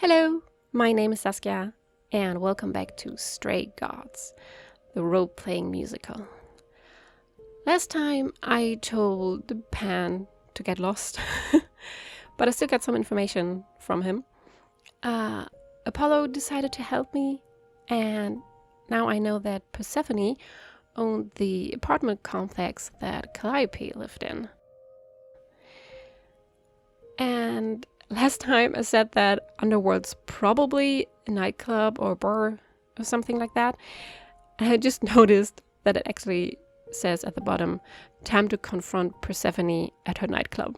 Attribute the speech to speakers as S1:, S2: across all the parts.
S1: Hello, my name is Saskia, and welcome back to Stray Gods, the role-playing musical. Last time I told Pan to get lost, but I still got some information from him. Apollo decided to help me, and now I know that Persephone owned the apartment complex that Calliope lived in. And last time I said that Underworld's probably a nightclub or a bar or something like that. And I just noticed that it actually says at the bottom, time to confront Persephone at her nightclub.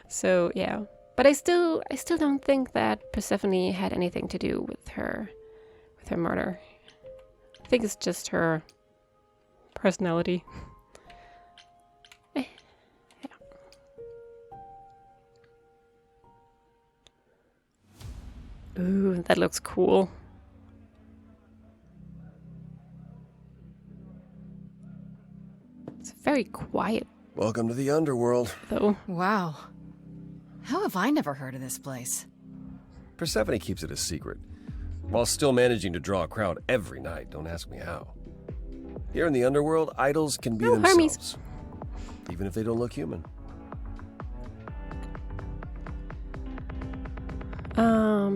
S1: So yeah, but I still don't think that Persephone had anything to do with her murder. I think it's just her personality. Ooh, that looks cool. It's very quiet,
S2: Welcome to the underworld.
S1: though.
S3: Wow. How have I never heard of this place?
S2: Persephone keeps it a secret, while still managing to draw a crowd every night. Don't ask me how. Here in the underworld, idols can be themselves,
S1: Hermes.
S2: even if they don't look human.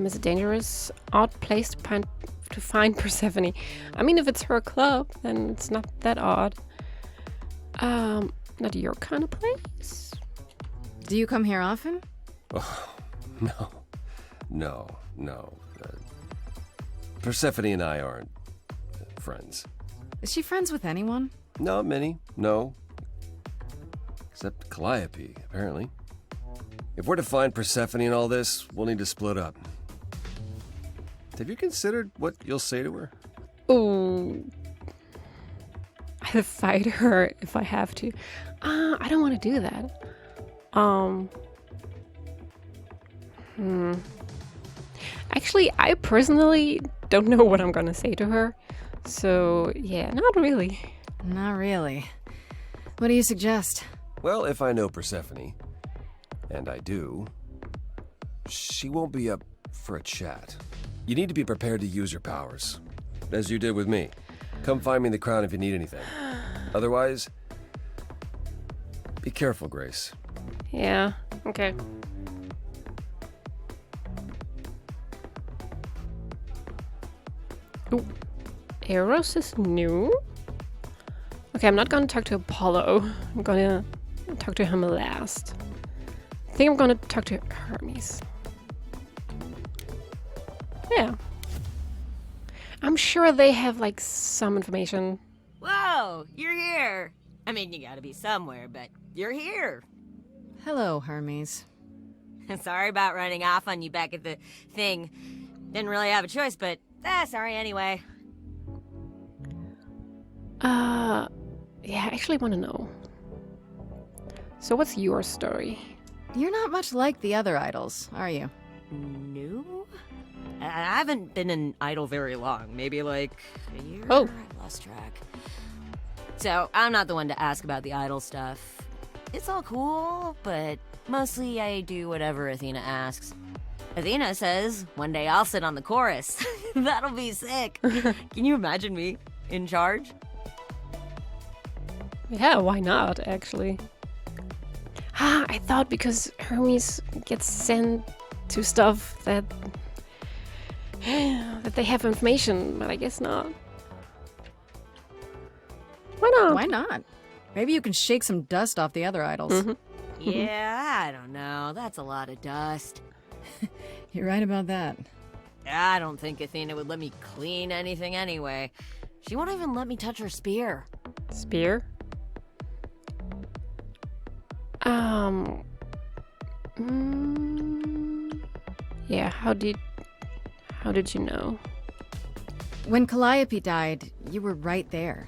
S1: Is it dangerous? Odd place to find Persephone. I mean, if it's her club, then it's not that odd. Not your kind of place?
S3: Do you come here often?
S2: Oh, no. Persephone and I aren't friends.
S3: Is she friends with anyone?
S2: Not many, no. Except Calliope, apparently. If we're to find Persephone in all this, we'll need to split up. Have you considered what you'll say to her?
S1: Ooh. I'll fight her if I have to. I don't want to do that. Actually, I personally don't know what I'm gonna say to her. So, yeah, not really.
S3: Not really. What do you suggest?
S2: Well, if I know Persephone, and I do, she won't be up for a chat. You need to be prepared to use your powers, as you did with me. Come find me in the crown if you need anything. Otherwise, be careful, Grace.
S1: Yeah, okay. Ooh, Eros is new? Okay, I'm not gonna talk to Apollo. I'm gonna talk to him last. I think I'm gonna talk to Hermes. Yeah. I'm sure they have, like, some information.
S4: Whoa, you're here. I mean, you gotta be somewhere, but you're here.
S3: Hello, Hermes.
S4: Sorry about running off on you back at the thing. Didn't really have a choice, but sorry anyway.
S1: Yeah, I actually want to know. So what's your story?
S3: You're not much like the other idols, are you?
S4: No? I haven't been an idol very long. Maybe like a year?
S1: Oh.
S4: I lost track. So, I'm not the one to ask about the idol stuff. It's all cool, but mostly I do whatever Athena asks. Athena says, one day I'll sit on the chorus. That'll be sick. Can you imagine me in charge?
S1: Yeah, why not, actually? I thought because Hermes gets sent to stuff that they have information, but I guess not. Why not?
S3: Why not? Maybe you can shake some dust off the other idols.
S1: Mm-hmm.
S4: Yeah, I don't know. That's a lot of dust.
S3: You're right about that.
S4: I don't think Athena would let me clean anything anyway. She won't even let me touch her spear.
S1: Spear? Yeah, how did you know?
S3: When Calliope died, you were right there,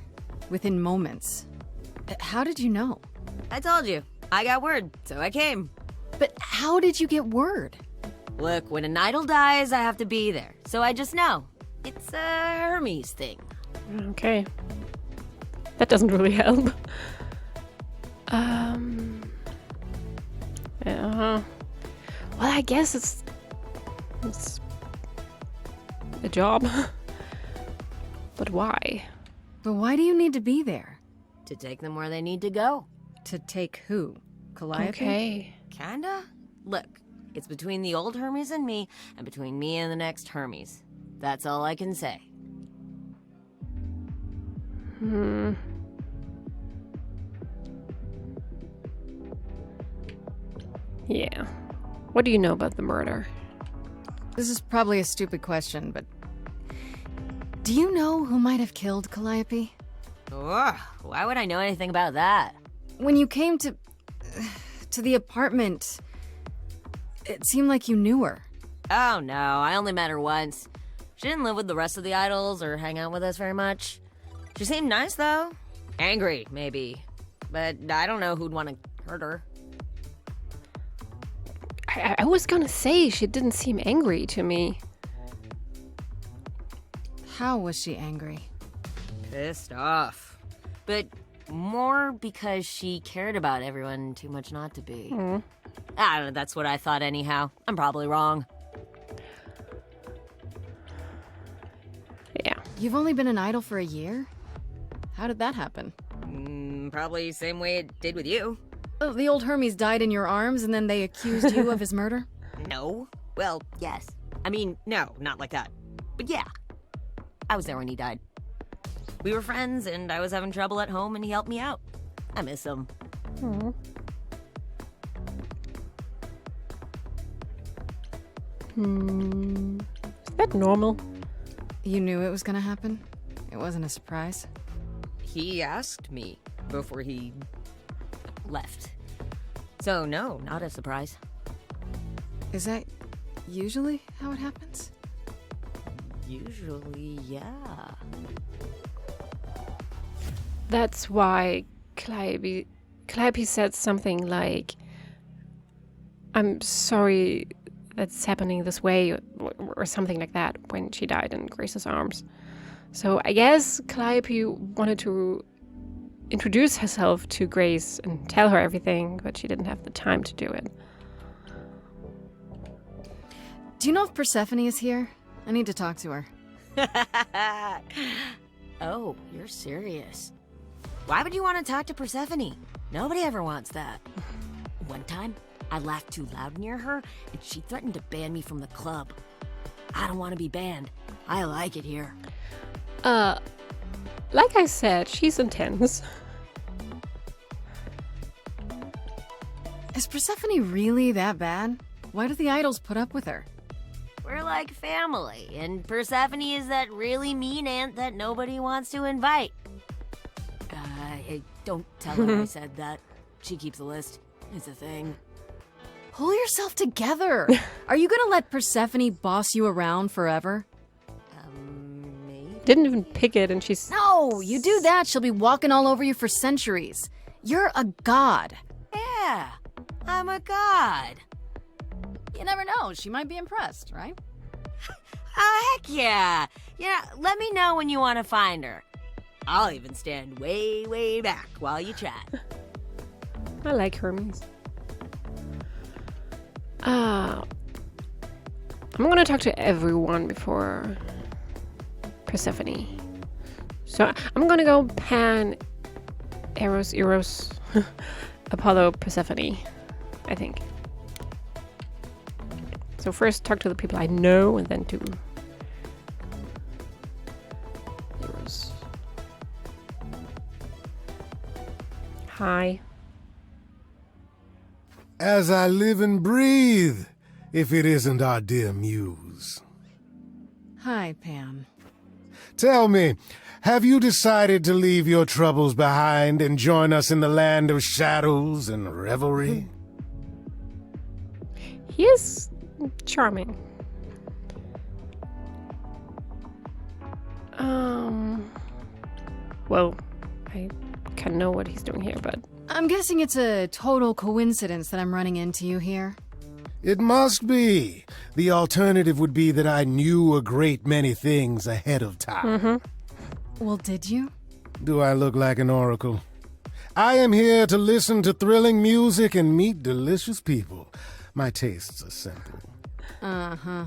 S3: within moments. How did you know?
S4: I told you. I got word, so I came.
S3: But how did you get word?
S4: Look, when an idol dies, I have to be there. So I just know. It's a Hermes thing.
S1: Okay. That doesn't really help. Yeah. Well, I guess it's a job. But why?
S3: But why do you need to be there?
S4: To take them where they need to go.
S3: To take who? Calliope?
S1: Okay.
S4: Kinda? Look, it's between the old Hermes and me, and between me and the next Hermes. That's all I can say.
S1: Yeah. What do you know about the murder?
S3: This is probably a stupid question, but... do you know who might have killed Calliope?
S4: Ugh, why would I know anything about that?
S3: When you came to the apartment, it seemed like you knew her.
S4: Oh no, I only met her once. She didn't live with the rest of the idols or hang out with us very much. She seemed nice though. Angry, maybe. But I don't know who'd want to hurt her.
S1: I was gonna say she didn't seem angry to me.
S3: How was she angry?
S4: Pissed off. But more because she cared about everyone too much not to be. I don't know, that's what I thought anyhow. I'm probably wrong.
S1: Yeah.
S3: You've only been an idol for a year? How did that happen?
S4: Probably same way it did with you.
S3: Oh, the old Hermes died in your arms and then they accused you of his murder?
S4: No. Well, yes. I mean, no, not like that. But yeah. I was there when he died. We were friends, and I was having trouble at home, and he helped me out. I miss him.
S1: Is that normal?
S3: You knew it was gonna happen? It wasn't a surprise?
S4: He asked me before he left. So no, not a surprise.
S3: Is that usually how it happens?
S4: Usually, yeah.
S1: That's why Calliope said something like, I'm sorry that's happening this way, or something like that, when she died in Grace's arms. So I guess Calliope wanted to introduce herself to Grace and tell her everything, but she didn't have the time to do it.
S3: Do you know if Persephone is here? I need to talk to her.
S4: Oh, you're serious. Why would you want to talk to Persephone? Nobody ever wants that. One time, I laughed too loud near her, and she threatened to ban me from the club. I don't want to be banned. I like it here.
S1: Like I said, she's intense.
S3: Is Persephone really that bad? Why do the idols put up with her?
S4: We're like family, and Persephone is that really mean aunt that nobody wants to invite. Don't tell her I said that. She keeps a list. It's a thing.
S3: Pull yourself together! Are you gonna let Persephone boss you around forever?
S4: Maybe?
S1: Didn't even pick it, and she's...
S3: No! You do that, she'll be walking all over you for centuries. You're a god.
S4: Yeah, I'm a god.
S3: You never know, she might be impressed, right?
S4: Oh, heck yeah. Yeah, let me know when you want to find her. I'll even stand way, way back while you chat.
S1: I like Hermes. I'm gonna talk to everyone before Persephone. So I'm gonna go Pan, Eros, Apollo, Persephone, I think. So first talk to the people I know, and then to Eros. Hi.
S5: As I live and breathe, if it isn't our dear muse.
S3: Hi, Pam.
S5: Tell me, have you decided to leave your troubles behind and join us in the land of shadows and revelry?
S1: He is charming. Well, I kind of know what he's doing here, but...
S3: I'm guessing it's a total coincidence that I'm running into you here.
S5: It must be. The alternative would be that I knew a great many things ahead of time.
S3: Well, did you?
S5: Do I look like an oracle? I am here to listen to thrilling music and meet delicious people. My tastes are simple.
S3: Uh-huh.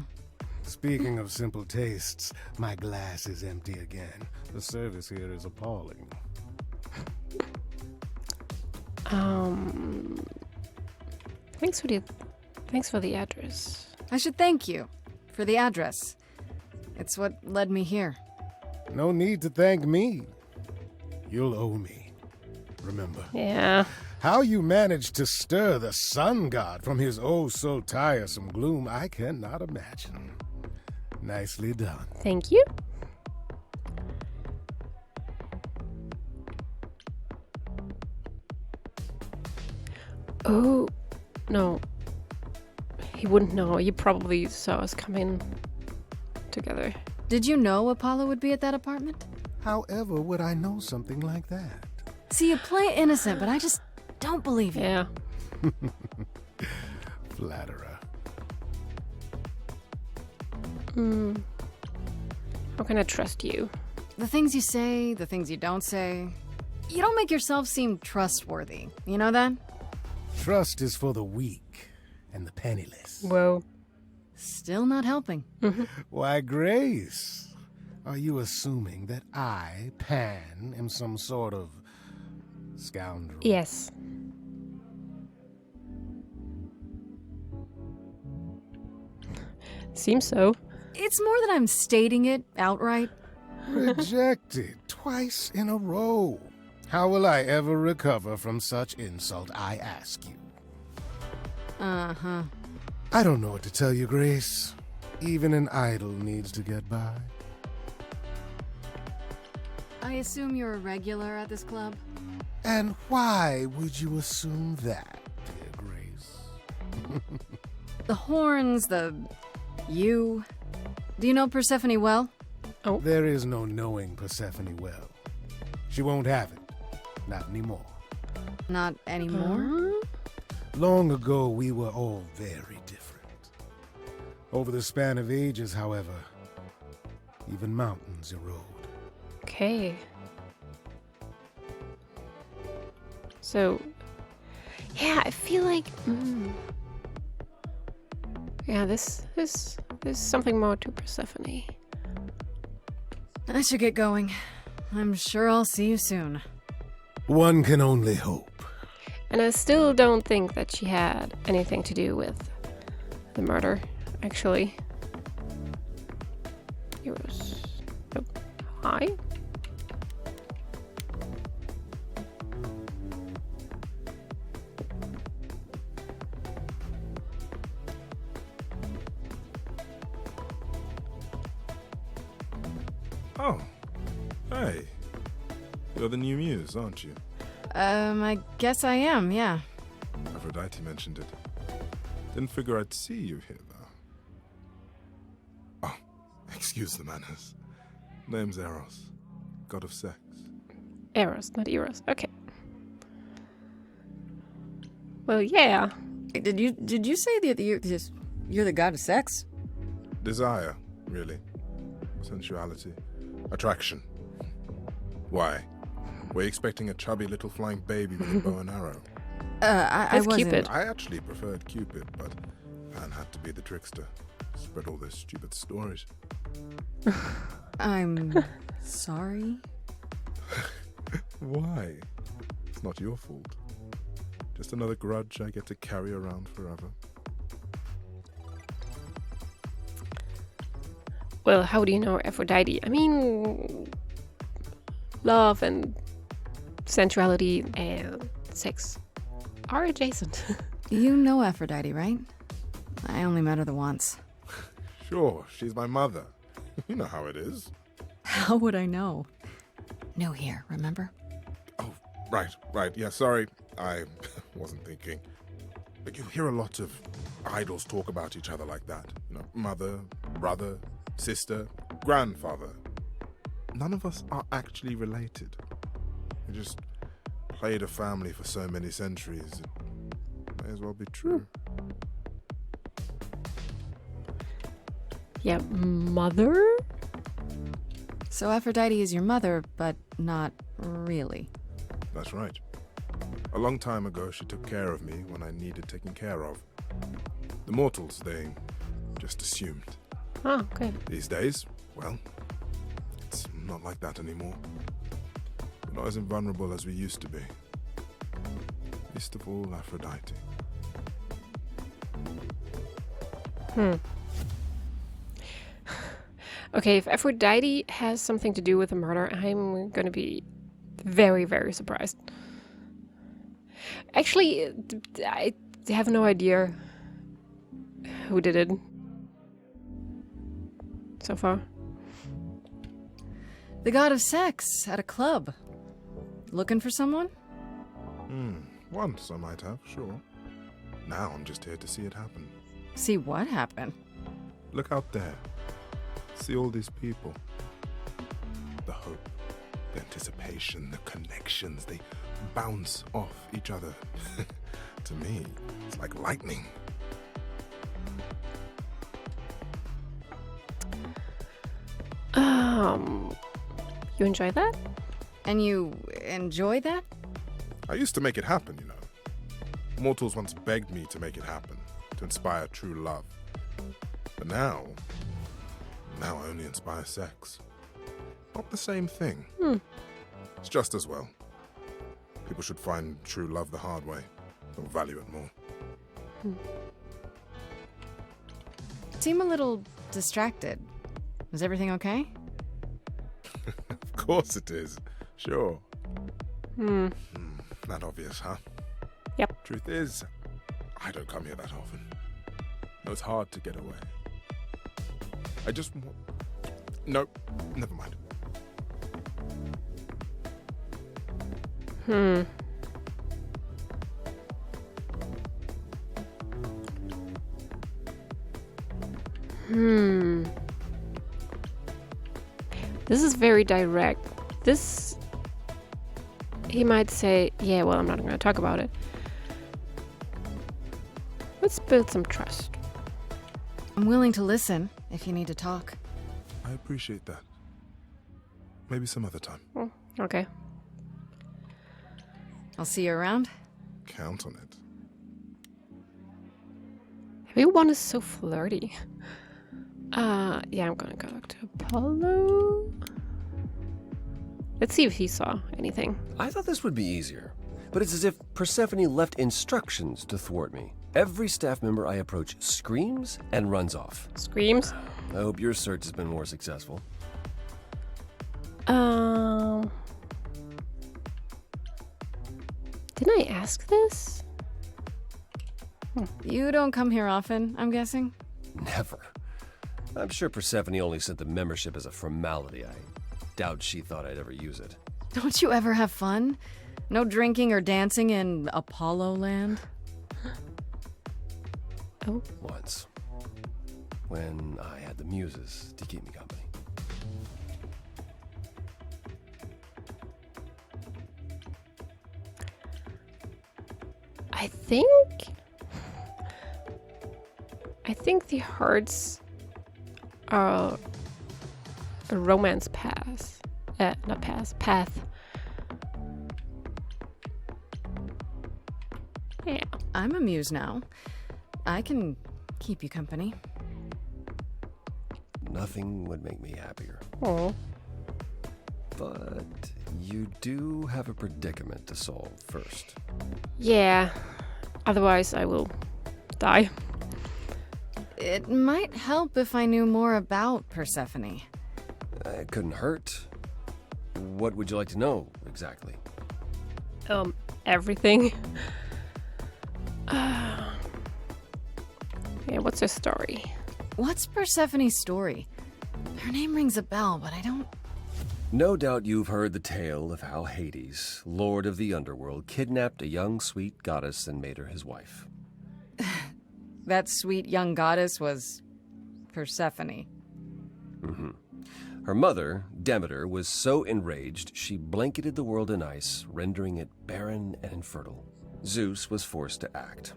S5: Speaking of simple tastes, my glass is empty again. The service here is appalling.
S1: Thanks for the address.
S3: I should thank you for the address. It's what led me here.
S5: No need to thank me. You'll owe me. Remember
S1: Yeah.
S5: how you managed to stir the sun god from his oh so tiresome gloom, I cannot imagine. Nicely done.
S1: Thank you. Oh, no. He wouldn't know. He probably saw us come in together.
S3: Did you know Apollo would be at that apartment?
S5: However would I know something like that?
S3: See, you play innocent, but I just don't believe you.
S1: Yeah.
S5: Flatterer.
S1: How can I trust you?
S3: The things you say, the things you don't say. You don't make yourself seem trustworthy. You know that?
S5: Trust is for the weak and the penniless.
S1: Whoa.
S3: Still not helping.
S5: Why, Grace, are you assuming that I, Pan, am some sort of scoundrel?
S1: Yes. Seems so.
S3: It's more that I'm stating it outright.
S5: Rejected twice in a row. How will I ever recover from such insult, I ask you?
S3: Uh-huh.
S5: I don't know what to tell you, Grace. Even an idol needs to get by.
S3: I assume you're a regular at this club?
S5: And why would you assume that, dear Grace?
S3: The horns, you. Do you know Persephone well?
S5: There is no knowing Persephone well. She won't have it. Not anymore.
S3: Not anymore?
S5: Long ago, we were all very different. Over the span of ages, however, even mountains erode.
S1: Okay. So, yeah, I feel like, yeah, this is something more to Persephone.
S3: I should get going. I'm sure I'll see you soon.
S5: One can only hope.
S1: And I still don't think that she had anything to do with the murder, actually. Yours. Oh, hi.
S6: Oh, hey. You're the new muse, aren't you?
S3: I guess I am, yeah.
S6: Aphrodite mentioned it. Didn't figure I'd see you here, though. Oh, excuse the manners. Name's Eros, god of sex.
S1: Eros, not Eros. Okay. Well, yeah.
S3: Did you say that you're the god of sex?
S6: Desire, really. Sensuality. Attraction. Why? Were you expecting a chubby little flying baby with a bow and arrow?
S3: I
S1: It's
S3: wasn't.
S1: Cupid.
S6: I actually preferred Cupid, but Pan had to be the trickster. Spread all their stupid stories.
S3: I'm sorry.
S6: Why? It's not your fault. Just another grudge I get to carry around forever.
S1: Well, how do you know Aphrodite? I mean, love and sensuality and sex are adjacent.
S3: You know Aphrodite, right? I only met her the once.
S6: Sure, she's my mother. You know how it is.
S3: How would I know? New here, remember?
S6: Oh, right. Yeah, sorry. I wasn't thinking. But you hear a lot of idols talk about each other like that. You know, mother, brother, sister, grandfather. None of us are actually related. We just played a family for so many centuries. It may as well be true.
S1: Yeah, mother?
S3: So Aphrodite is your mother, but not really.
S6: That's right. A long time ago, she took care of me when I needed taking care of. The mortals, they just assumed.
S1: Oh, okay.
S6: These days, well, it's not like that anymore. We're not as invulnerable as we used to be. Least of all, Aphrodite.
S1: Okay, if Aphrodite has something to do with the murder, I'm gonna be very, very surprised. Actually, I have no idea who did it so far.
S3: The god of sex at a club. Looking for someone?
S6: Once I might have, sure. Now I'm just here to see it happen.
S3: See what happened?
S6: Look out there. See all these people. The hope, the anticipation, the connections, they bounce off each other. To me, it's like lightning.
S1: You enjoy that?
S3: And you enjoy that?
S6: I used to make it happen, you know. Mortals once begged me to make it happen, to inspire true love. But now I only inspire sex. Not the same thing. It's just as well. People should find true love the hard way. They'll value it more.
S3: Seem a little distracted. Is everything okay?
S6: Of course it is. Sure. Not obvious, huh?
S1: Yep.
S6: Truth is, I don't come here that often. No, it's hard to get away. I just want... Nope, never mind.
S1: This is very direct. This... He might say, yeah, well, I'm not going to talk about it. Let's build some trust.
S3: I'm willing to listen if you need to talk.
S6: I appreciate that. Maybe some other time.
S1: Okay.
S3: I'll see you around.
S6: Count on it.
S1: Everyone is so flirty. Yeah, I'm gonna go to Apollo. Let's see if he saw anything.
S2: I thought this would be easier, but it's as if Persephone left instructions to thwart me. Every staff member I approach screams and runs off.
S1: Screams.
S2: I hope your search has been more successful.
S1: Didn't I ask this?
S3: You don't come here often, I'm guessing?
S2: Never. I'm sure Persephone only sent the membership as a formality. I doubt she thought I'd ever use it.
S3: Don't you ever have fun? No drinking or dancing in Apollo land?
S1: Oh.
S2: Once. When I had the muses to keep me company.
S1: I think the hearts are a romance path. Path. Yeah.
S3: I'm a muse now. I can keep you company.
S2: Nothing would make me happier.
S1: Oh.
S2: But you do have a predicament to solve first.
S1: Yeah. Otherwise, I will die.
S3: It might help if I knew more about Persephone.
S2: It couldn't hurt. What would you like to know, exactly?
S1: Everything. Yeah, what's her story?
S3: What's Persephone's story? Her name rings a bell, but I don't...
S2: No doubt you've heard the tale of how Hades, lord of the underworld, kidnapped a young sweet goddess and made her his wife.
S3: That sweet young goddess was Persephone.
S2: Her mother, Demeter, was so enraged she blanketed the world in ice, rendering it barren and infertile. Zeus was forced to act.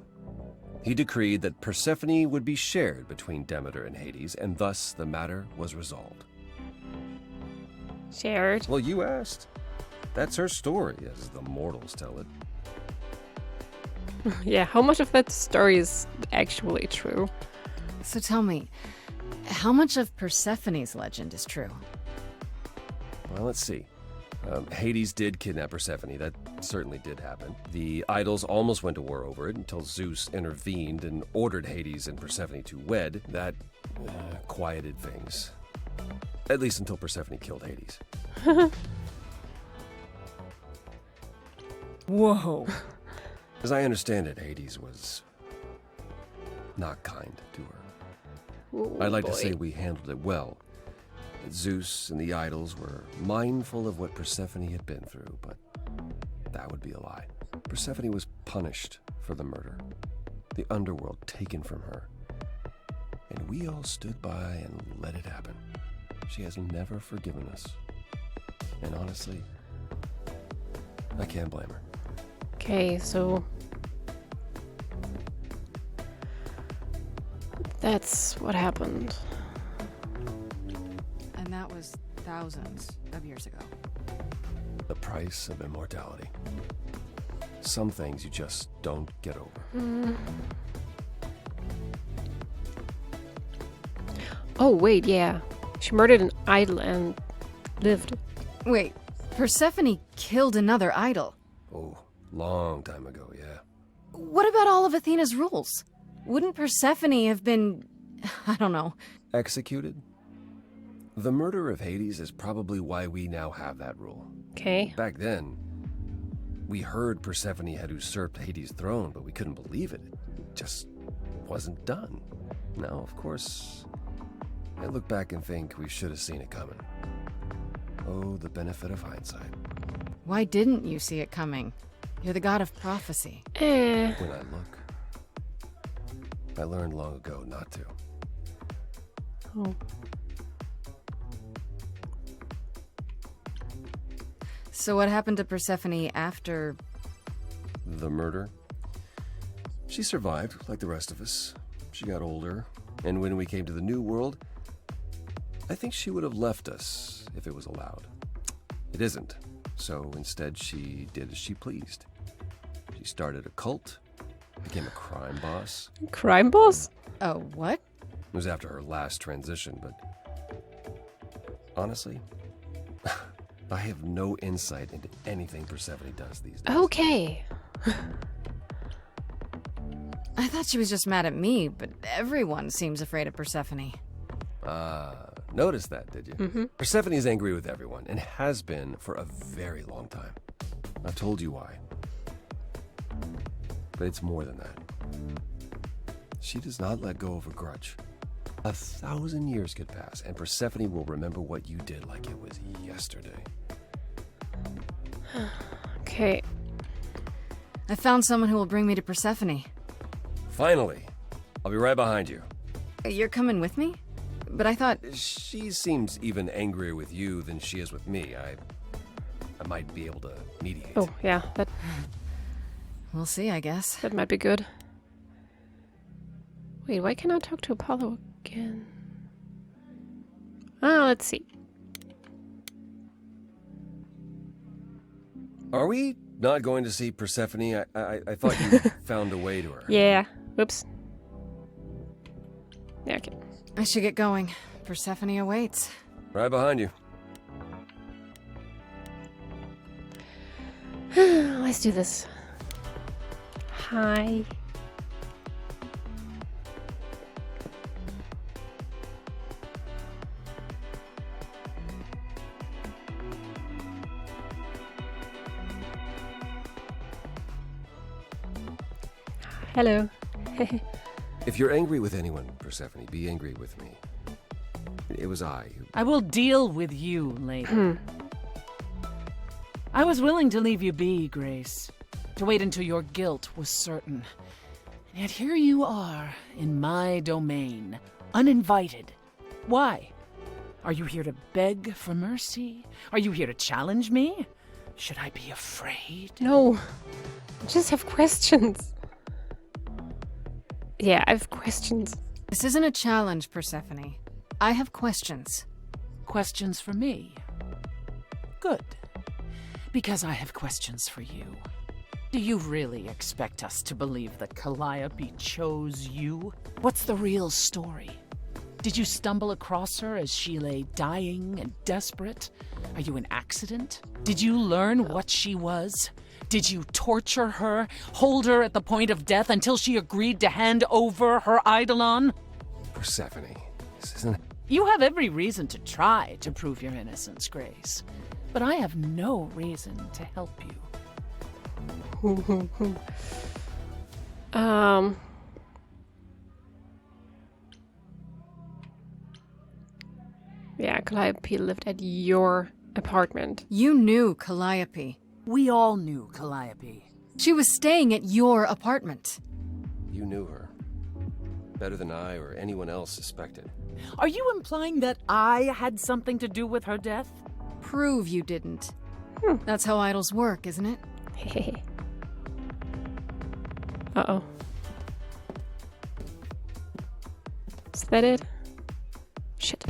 S2: He decreed that Persephone would be shared between Demeter and Hades, and thus the matter was resolved.
S1: Shared.
S2: Well, you asked. That's her story, as the mortals tell it.
S1: Yeah, how much of that story is actually true?
S3: So tell me, how much of Persephone's legend is true?
S2: Well, let's see. Hades did kidnap Persephone. That certainly did happen. The idols almost went to war over it until Zeus intervened and ordered Hades and Persephone to wed. That quieted things. At least until Persephone killed Hades.
S3: Whoa.
S2: As I understand it, Hades was not kind to her.
S1: Ooh,
S2: I'd like
S1: boy.
S2: to say we handled it well. That Zeus and the idols were mindful of what Persephone had been through, but that would be a lie. Persephone was punished for the murder, the underworld taken from her, and we all stood by and let it happen. She has never forgiven us, and honestly, I can't blame her.
S1: Okay, so that's what happened.
S3: And that was thousands of years ago.
S2: The price of immortality. Some things you just don't get over.
S1: Oh, wait, yeah. She murdered an idol and lived.
S3: Wait, Persephone killed another idol.
S2: Oh, long time ago, yeah.
S3: What about all of Athena's rules? Wouldn't Persephone have been, I don't know,
S2: Executed? The murder of Hades is probably why we now have that rule.
S1: Okay.
S2: Back then, we heard Persephone had usurped Hades' throne, but we couldn't believe it. It just wasn't done. Now, of course, I look back and think we should have seen it coming. Oh, the benefit of hindsight.
S3: why didn't you see it coming? You're the god of prophecy.
S1: Eh.
S2: When I look, I learned long ago not to.
S1: Oh.
S3: So what happened to Persephone after...
S2: The murder? She survived, like the rest of us. She got older, and when we came to the New World, I think she would have left us if it was allowed. It isn't, so instead she did as she pleased. She started a cult, became a crime boss.
S1: Crime boss?
S3: Oh, what?
S2: It was after her last transition, but honestly, I have no insight into anything Persephone does these days.
S1: Okay.
S3: I thought she was just mad at me, but everyone seems afraid of Persephone.
S2: Noticed that, did you?
S1: Mm-hmm.
S2: Persephone's angry with everyone, and has been for a very long time. I've told you why. But it's more than that. She does not let go of a grudge. 1,000 years could pass, and Persephone will remember what you did like it was yesterday.
S1: Okay.
S3: I found someone who will bring me to Persephone.
S2: Finally! I'll be right behind you.
S3: You're coming with me? But I thought...
S2: She seems even angrier with you than she is with me. I might be able to mediate.
S1: Oh, yeah, that
S3: We'll see, I guess.
S1: might be good. Wait, why can't I talk to Apollo again? Let's see.
S2: Are we not going to see Persephone? I thought you found a way to her.
S1: Yeah. Whoops. Yeah, okay.
S3: I should get going. Persephone awaits.
S2: Right behind you.
S1: Let's do this. Hi. Hello.
S2: If you're angry with anyone, Persephone, be angry with me. It was I who...
S7: I will deal with you later. I was willing to leave you be, Grace, to wait until your guilt was certain. And yet here you are, in my domain, uninvited. Why? Are you here to beg for mercy? Are you here to challenge me? Should I be afraid?
S1: No. I just have questions. Yeah, I have questions.
S3: This isn't a challenge, Persephone. I have questions.
S7: Questions for me? Good. Because I have questions for you. Do you really expect us to believe that Calliope chose you? What's the real story? Did you stumble across her as she lay dying and desperate? Are you an accident? Did you learn what she was? Did you torture her, hold her at the point of death until she agreed to hand over her Eidolon?
S2: Persephone, this isn't...
S7: You have every reason to try to prove your innocence, Grace. But I have no reason to help you.
S1: Yeah, Calliope lived at your apartment.
S3: You knew Calliope.
S7: We all knew Calliope.
S3: She was staying at your apartment.
S2: You knew her. Better than I or anyone else suspected.
S7: Are you implying that I had something to do with her death?
S3: Prove you didn't. That's how idols work, isn't it?
S1: Hehe. Uh-oh. Is that it? Shit.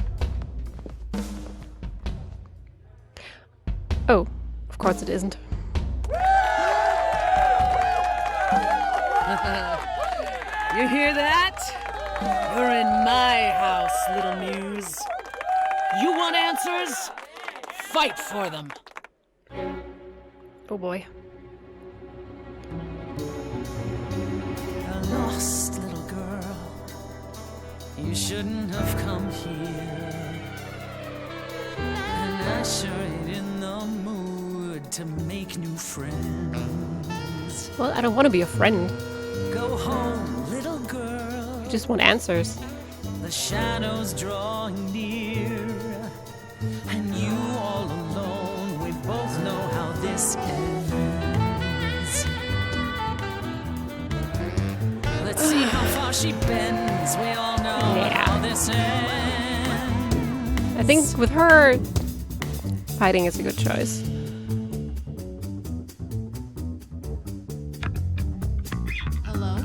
S1: Oh, of course it isn't.
S7: You hear that? You're in my house, little muse. You want answers? Fight for them.
S1: Oh boy.
S8: A lost little girl. You shouldn't have come here. And I sure ain't in the mood to make new friends.
S1: Well, I don't want to be a friend.
S8: Go home, little girl.
S1: I just want answers.
S8: The shadows drawing near. And you all alone. We both know how this ends. Let's see how far she bends. We all know how this ends.
S1: I think with her, fighting is a good choice.
S3: Hello?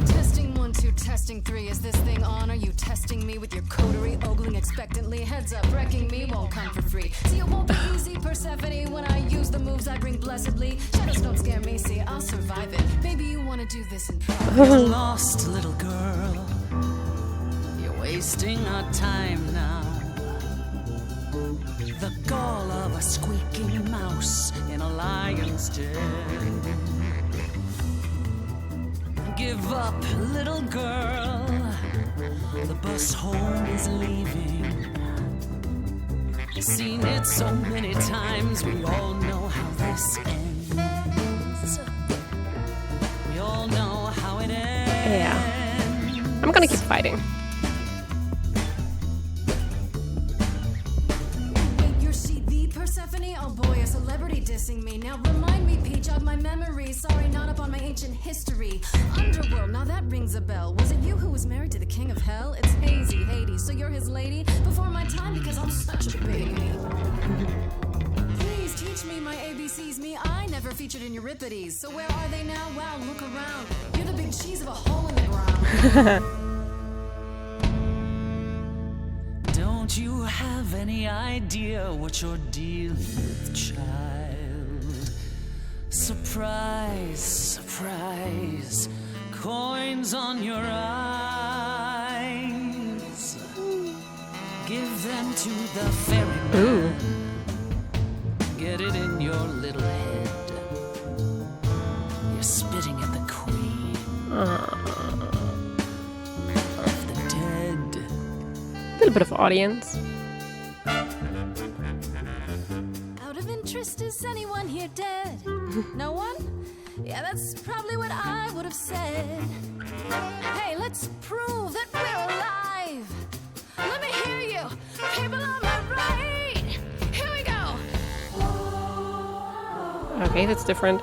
S3: Testing 1, 2, testing 3. Is this thing on? Are you testing me with your coterie, ogling expectantly? Heads up, wrecking me won't come for free. See, it won't be easy, Persephone, when I use the moves I bring blessedly. Shadows don't scare me, see, I'll survive it. Maybe you want to do this in private.
S8: You're lost, little girl. You're wasting our time now. The gall of a squeaking mouse in a lion's den. Give up, little girl. The bus home is leaving. Seen it so many times, we all know how this ends. We all know how it ends.
S1: Yeah. I'm gonna keep fighting.
S3: Wait, you're she the Persephone? Oh boy, a celebrity dissing me. Now remind me, Peach, of my memory. Sorry, not up on my ancient history. Underworld, now that rings a bell. Was it you who was married to the king of hell? It's hazy, Hades, so you're his lady? Before my time, because I'm such a baby. Please teach me my ABCs. Me, I never featured in Euripides. So where are they now? Wow, look around. You're the big cheese of a hole in the ground.
S8: Don't you have any idea what you're dealing with, child? Surprise, surprise, coins on your eyes. Give them to the ferryman.
S1: Ooh.
S8: Get it in your little head. You're spitting at the queen of the dead.
S1: A little bit of audience.
S3: Out of interest, is anyone here dead? No one? Yeah, that's probably what I would have said. Hey, let's prove that we're alive. Let me hear you. People on my right. Here we go.
S1: Okay, that's different.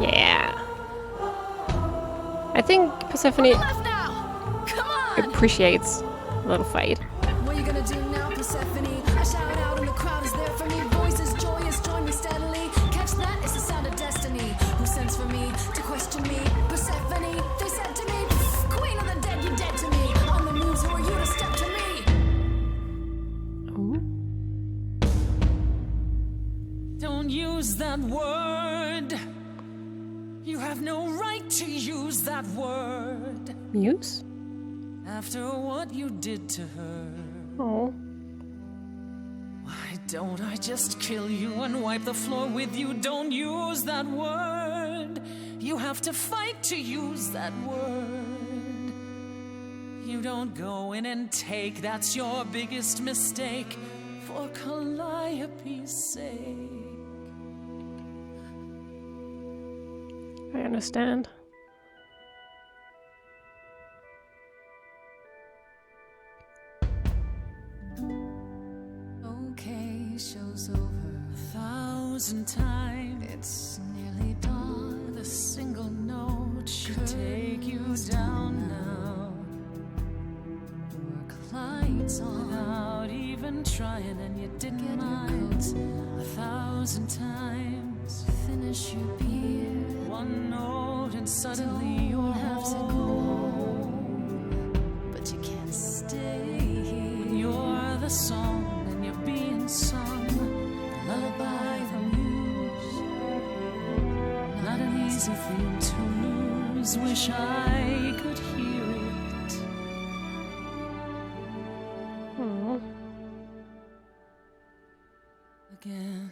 S1: Yeah. I think Persephone
S3: Left now. Come on.
S1: appreciates a little fight.
S3: What are you gonna do now, Persephone? I shout out and the crowd is there for me. Voices joyous, join me steadily. Catch that? It's the sound of destiny. Who sends for me to question me? Persephone, they said to me, Queen of the dead, you're dead to me. On the moves, who are you to step to
S8: Don't use that word. You have no right to use that word.
S1: Muse?
S8: After what you did to her.
S1: Oh.
S8: Why don't I just kill you and wipe the floor with you? Don't use that word. You have to fight to use that word. You don't go in and take, that's your biggest mistake. For Calliope's sake.
S1: I understand.
S3: Okay, show's over.
S8: 1,000 times.
S3: It's nearly dawn.
S8: The single note should take you down now.
S3: Work lights on.
S8: Without even trying, and you didn't
S3: Get your
S8: mind.
S3: coat.
S8: 1,000 times.
S3: Finish your beer.
S8: One note and suddenly
S3: Don't
S8: you're
S3: have to go
S8: home.
S3: but you can't stay here.
S8: You're the song and you're being sung.
S3: Lullaby from Muse.
S8: Not an easy thing to lose. Wish I could hear it.
S1: Oh.
S8: Again.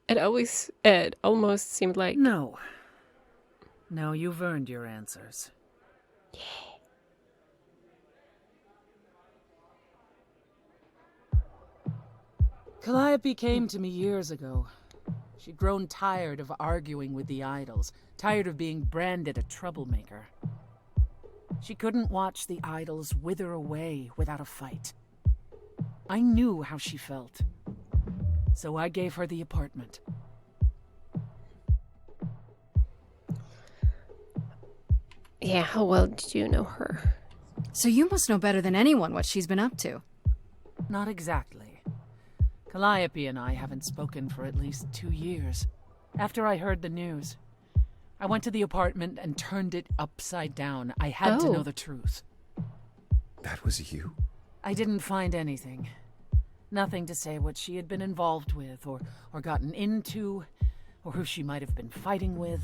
S1: It almost seemed like
S7: No. No, you've earned your answers. Calliope came to me years ago. She'd grown tired of arguing with the idols, tired of being branded a troublemaker. She couldn't watch the idols wither away without a fight. I knew how she felt. So I gave her the apartment.
S1: Yeah, how well did you know her?
S9: So you must know better than anyone what she's been up to.
S7: Not exactly. Calliope and I haven't spoken for at least 2 years. After I heard the news, I went to the apartment and turned it upside down. I had to
S1: Oh.
S7: know the truth.
S2: That was you?
S7: I didn't find anything. Nothing to say what she had been involved with, or gotten into, or who she might have been fighting with.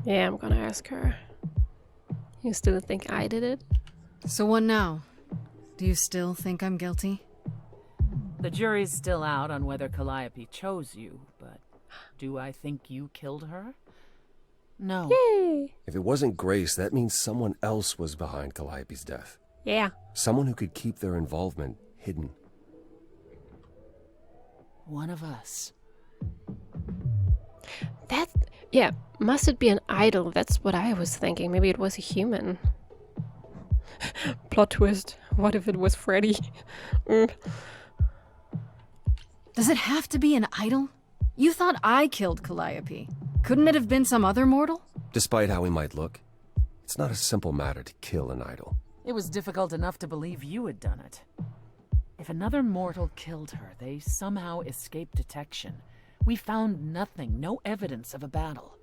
S1: Yeah, I'm gonna ask her. You still think I did it?
S9: So what now? Do you still think I'm guilty?
S7: The jury's still out on whether Calliope chose you, but do I think you killed her? No.
S1: Yay!
S2: If it wasn't Grace, that means someone else was behind Calliope's death.
S1: Yeah.
S2: Someone who could keep their involvement hidden.
S7: One of us.
S1: Yeah, must it be an idol? That's what I was thinking. Maybe it was a human. Plot twist. What if it was Freddy?
S9: Does it have to be an idol? You thought I killed Calliope. Couldn't it have been some other mortal?
S2: Despite how he might look, it's not a simple matter to kill an idol.
S7: It was difficult enough to believe you had done it. If another mortal killed her, they somehow escaped detection. We found nothing, no evidence of a battle.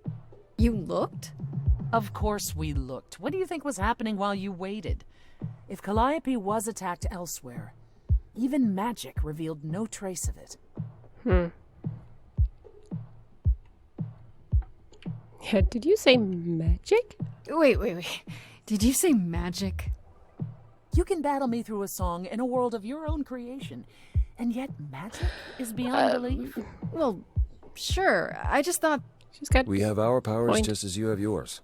S9: You looked?
S7: Of course we looked. What do you think was happening while you waited? If Calliope was attacked elsewhere, even magic revealed no trace of it.
S1: Yeah, did you say magic?
S9: Wait. Did you say magic?
S7: You can battle me through a song in a world of your own creation, and yet magic is beyond belief?
S9: Well, sure. I just thought...
S1: She's got...
S2: We have our powers
S1: Point.
S2: just as you have yours.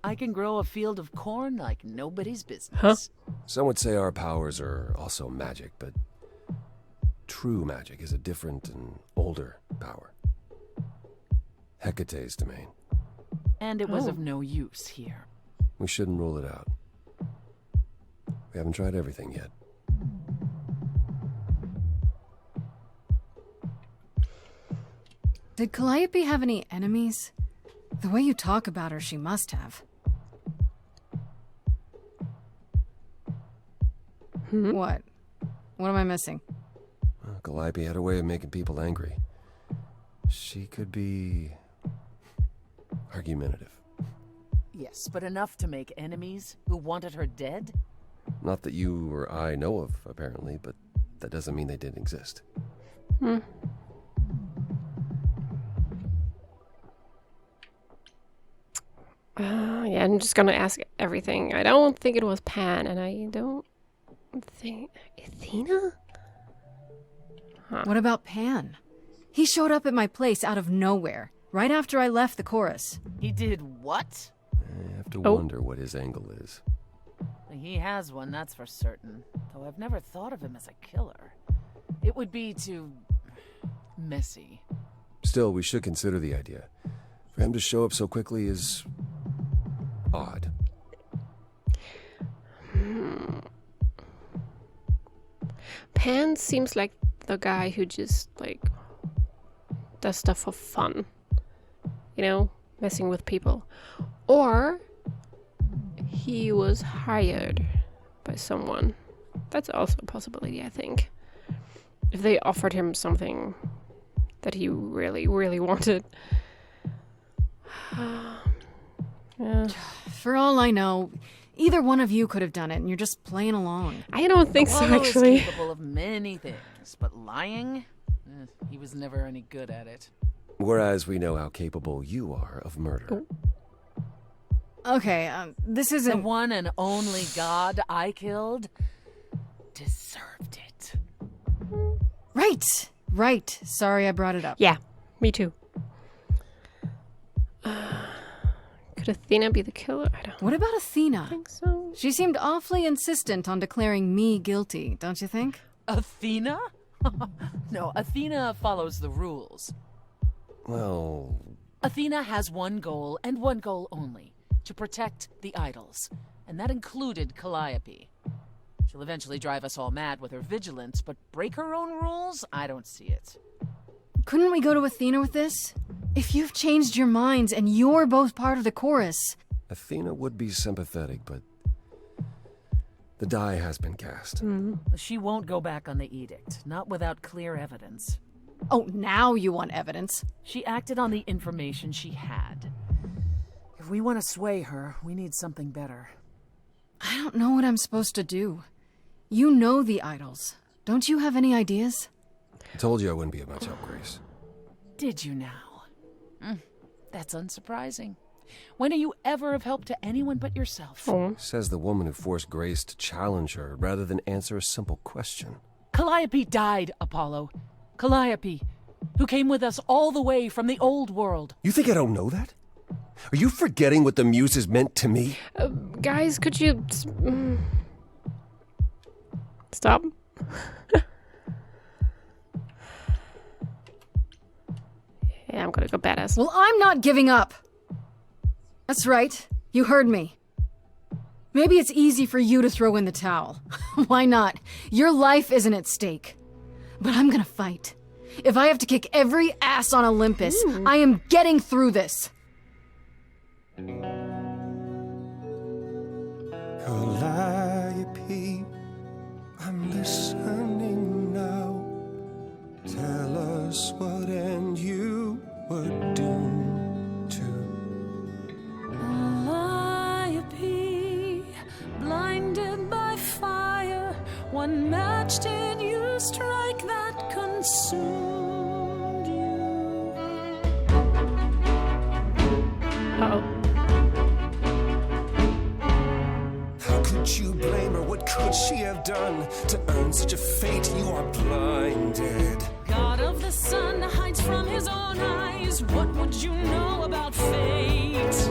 S7: I can grow a field of corn like nobody's business.
S1: Huh?
S2: Some would say our powers are also magic, but true magic is a different and older power. Hecate's domain.
S7: And it was
S1: Oh.
S7: of no use here.
S2: We shouldn't rule it out. We haven't tried everything yet.
S9: Did Calliope have any enemies? The way you talk about her, she must have. What? What am I missing?
S2: Calliope had a way of making people angry. She could be argumentative.
S7: Yes, but enough to make enemies who wanted her dead?
S2: Not that you or I know of, apparently, but that doesn't mean they didn't exist.
S1: Yeah, I'm just gonna ask everything. I don't think it was Pan, and I don't think... Athena?
S9: What about Pan? He showed up at my place out of nowhere, right after I left the chorus.
S7: He did what?
S2: I have to wonder what his angle is.
S7: He has one, that's for certain. Though I've never thought of him as a killer. It would be too... messy.
S2: Still, we should consider the idea. For him to show up so quickly is... odd.
S1: Pan seems like the guy who just, like, does stuff for fun. You know? Messing with people. Or he was hired by someone. That's also a possibility, I think. If they offered him something that he really, really wanted. Yeah.
S9: For all I know, either one of you could have done it, and you're just playing along.
S1: I don't think so,
S7: Apollo
S1: actually.
S7: is capable of many things, but lying? He was never any good at it.
S2: Whereas we know how capable you are of murder.
S9: Okay, this
S7: The
S9: isn't...
S7: one and only god I killed deserved it.
S9: Right. Sorry I brought it up.
S1: Yeah, me too. Could Athena be the killer? I don't
S9: What about Athena?
S1: think so.
S9: She seemed awfully insistent on declaring me guilty, don't you think?
S7: Athena? No, Athena follows the rules.
S2: Well...
S7: Athena has one goal, and one goal only. To protect the idols. And that included Calliope. She'll eventually drive us all mad with her vigilance, but break her own rules? I don't see it.
S9: Couldn't we go to Athena with this? If you've changed your minds and you're both part of the chorus...
S2: Athena would be sympathetic, but... the die has been cast.
S7: She won't go back on the edict, not without clear evidence.
S9: Oh, now you want evidence.
S7: She acted on the information she had. If we want to sway her, we need something better.
S9: I don't know what I'm supposed to do. You know the idols. Don't you have any ideas?
S2: I told you I wouldn't be of much help, Grace.
S7: Did you now? That's unsurprising. When do you ever have help to anyone but yourself?
S2: Says the woman who forced Grace to challenge her rather than answer a simple question.
S7: Calliope died, Apollo. Calliope, who came with us all the way from the old world.
S2: You think I don't know that? Are you forgetting what the Muses meant to me?
S1: Guys, could you... stop? Yeah, I'm gonna go badass.
S9: Well, I'm not giving up. That's right. You heard me. Maybe it's easy for you to throw in the towel. Why not? Your life isn't at stake. But I'm gonna fight. If I have to kick every ass on Olympus, I am getting through this.
S10: Calliope, I'm listening now. Tell us what end you were doomed to.
S8: Calliope, blinded by fire, one match did you strike that consumed you.
S1: Uh-oh.
S10: How could you blame her? What could she have done to earn such a fate? You are blinded.
S8: God of the sun hides from his own eyes. What would you know about fate?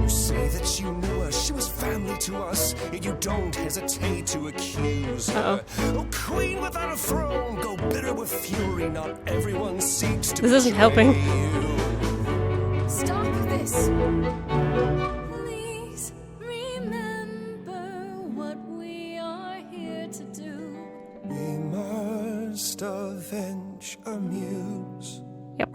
S10: You say that you knew her, she was family to us, yet you don't hesitate to accuse her. Oh, queen without a throne, go bitter with fury. Not everyone seeks to
S1: This isn't helping.
S10: you.
S3: Stop this.
S8: Please remember what we are here to do.
S10: We must avenge our muse.
S1: Yep.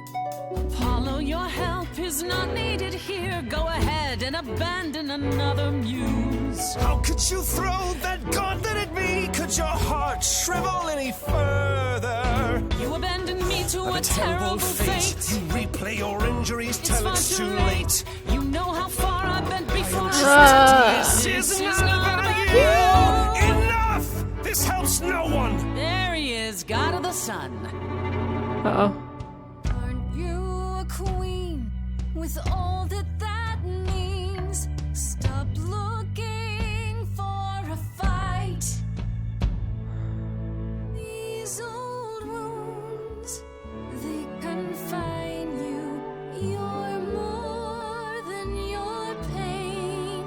S8: Apollo, your help is not needed here. Go ahead and abandon another muse.
S10: How could you throw that gauntlet at me? Could your heart shrivel any further?
S8: You to
S10: of
S8: a terrible fate.
S10: You replay your injuries
S8: It's
S10: till
S8: far
S10: it's
S8: too
S10: too
S8: late.
S10: late.
S8: You know how far I've been before.
S10: This
S8: This
S10: is
S8: is
S10: not
S8: not
S10: about
S8: about
S10: you.
S8: you.
S10: Enough! This helps no one.
S8: There he is, God of the Sun.
S1: Uh-oh.
S3: Aren't you a queen with all that that means? Stop looking for a fight. These old wounds, they confine you. You're more than your pain.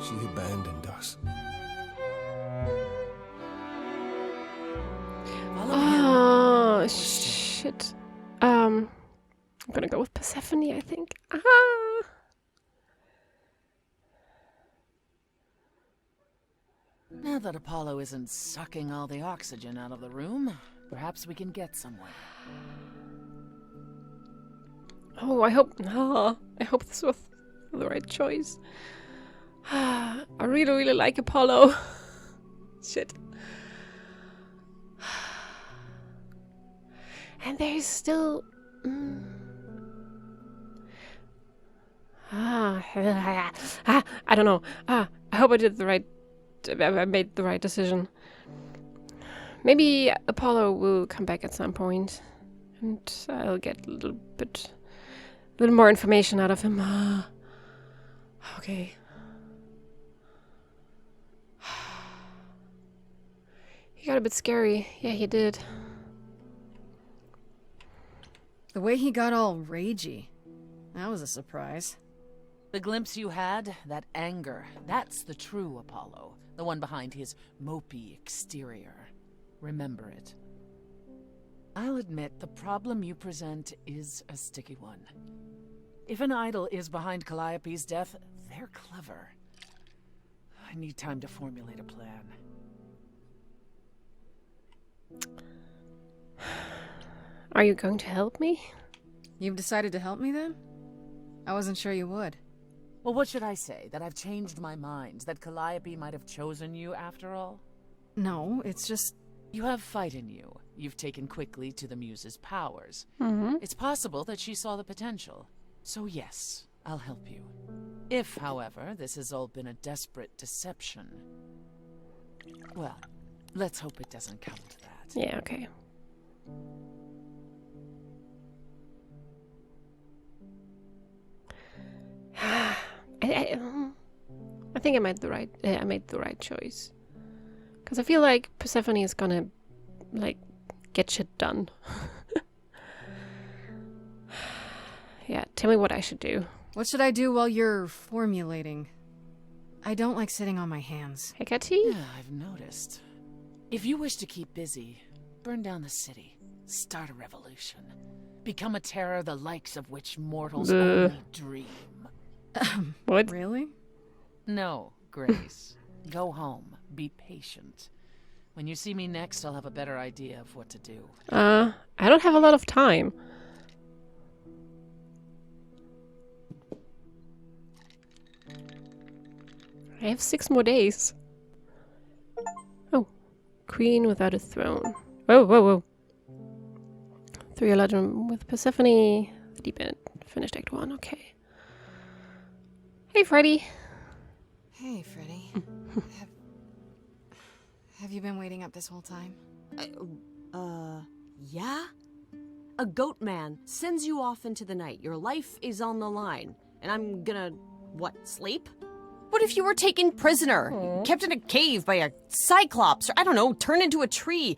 S2: She abandoned us.
S1: Oh, shit. I'm gonna go with Persephone, I think. Ah!
S7: Now that Apollo isn't sucking all the oxygen out of the room, perhaps we can get somewhere.
S1: Oh, I hope this was the right choice. I really, really like Apollo. Shit. And there's still... I don't know. I hope I did the right... I made the right decision. Maybe Apollo will come back at some point, and I'll get a little more information out of him. Okay. He got a bit scary. Yeah, he did.
S9: The way he got all ragey. That was a surprise.
S7: The glimpse you had, that anger, that's the true Apollo. The one behind his mopey exterior. Remember it. I'll admit the problem you present is a sticky one. If an idol is behind Calliope's death, they're clever. I need time to formulate a plan.
S1: Are you going to help me?
S9: You've decided to help me then? I wasn't sure you would.
S7: Well, what should I say? That I've changed my mind? That Calliope might have chosen you after all?
S9: No, it's just...
S7: You have fight in you. You've taken quickly to the Muse's powers.
S1: Mm-hmm.
S7: It's possible that she saw the potential. So yes, I'll help you. If, however, this has all been a desperate deception... Well, let's hope it doesn't come to that.
S1: Yeah, okay. I think I made the right choice. Because I feel like Persephone is gonna, like, get shit done. Yeah, tell me what I should do.
S9: What should I do while you're formulating? I don't like sitting on my hands.
S1: Hecate?
S7: Yeah, I've noticed. If you wish to keep busy, burn down the city. Start a revolution. Become a terror the likes of which mortals only dream.
S1: What?
S9: Really?
S7: No, Grace. Go home. Be patient. When you see me next, I'll have a better idea of what to do.
S1: I don't have a lot of time. I have 6 more days. Oh. Queen without a throne. Whoa, whoa, whoa. 311 with Persephone. The deep end. Finished Act 1. Okay. Hey, Freddy.
S9: Hey, Freddy. Have you been waiting up this whole time?
S11: Yeah? A goat man sends you off into the night. Your life is on the line. And I'm gonna, what, sleep? What if you were taken prisoner? Kept in a cave by a cyclops, or I don't know, turned into a tree?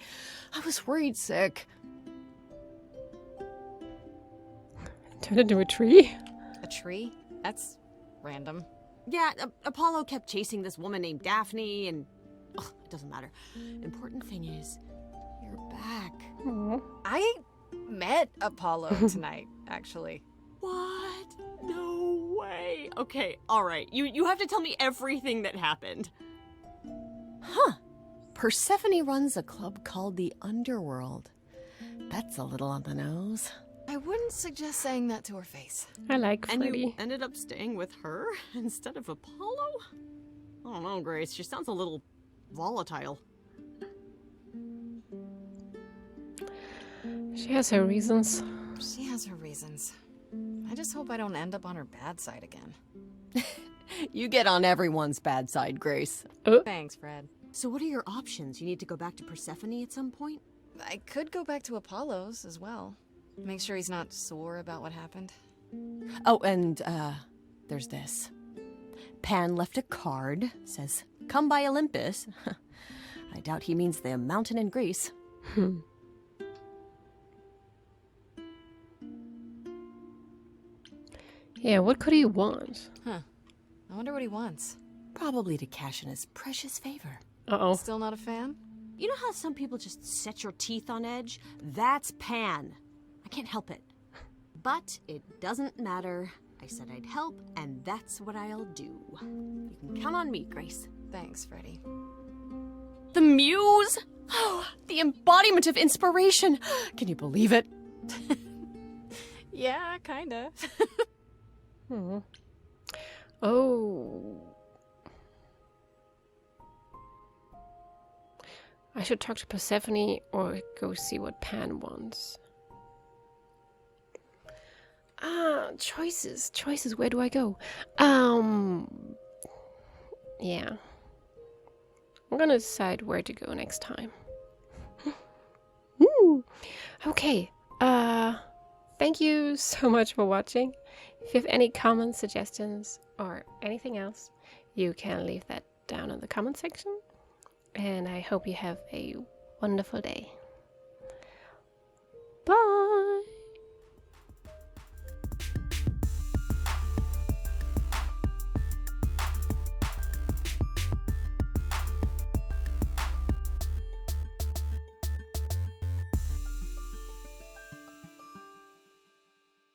S11: I was worried sick.
S1: Turned into a tree?
S11: A tree? That's random. Yeah, Apollo kept chasing this woman named Daphne, and... Ugh, it doesn't matter. Important thing is, you're back.
S9: I met Apollo tonight, actually.
S11: What? No way. Okay, alright. You have to tell me everything that happened. Huh. Persephone runs a club called the Underworld. That's a little on the nose.
S9: I wouldn't suggest saying that to her face.
S1: I like
S11: And
S1: Freddy.
S11: you ended up staying with her instead of Apollo? I don't know, Grace. She sounds a little volatile.
S1: She has her reasons.
S9: She has her reasons. I just hope I don't end up on her bad side again.
S11: You get on everyone's bad side, Grace.
S9: Thanks, Fred.
S11: So what are your options? You need to go back to Persephone at some point?
S9: I could go back to Apollo's as well. Make sure he's not sore about what happened.
S11: Oh, and, there's this. Pan left a card, says, "Come by Olympus." I doubt he means the mountain in Greece.
S1: Yeah, what could he want?
S9: Huh. I wonder what he wants.
S11: Probably to cash in his precious favor.
S1: Uh-oh.
S9: Still not a fan?
S11: You know how some people just set your teeth on edge? That's Pan. I can't help it. But it doesn't matter. I said I'd help, and that's what I'll do. You can count on me, Grace.
S9: Thanks, Freddie.
S11: The muse! Oh, the embodiment of inspiration! Can you believe it?
S9: Yeah, kinda.
S1: Oh. I should talk to Persephone or go see what Pan wants. Choices. Choices. Where do I go? Yeah. I'm gonna decide where to go next time. Okay. Thank you so much for watching. If you have any comments, suggestions, or anything else, you can leave that down in the comment section. And I hope you have a wonderful day.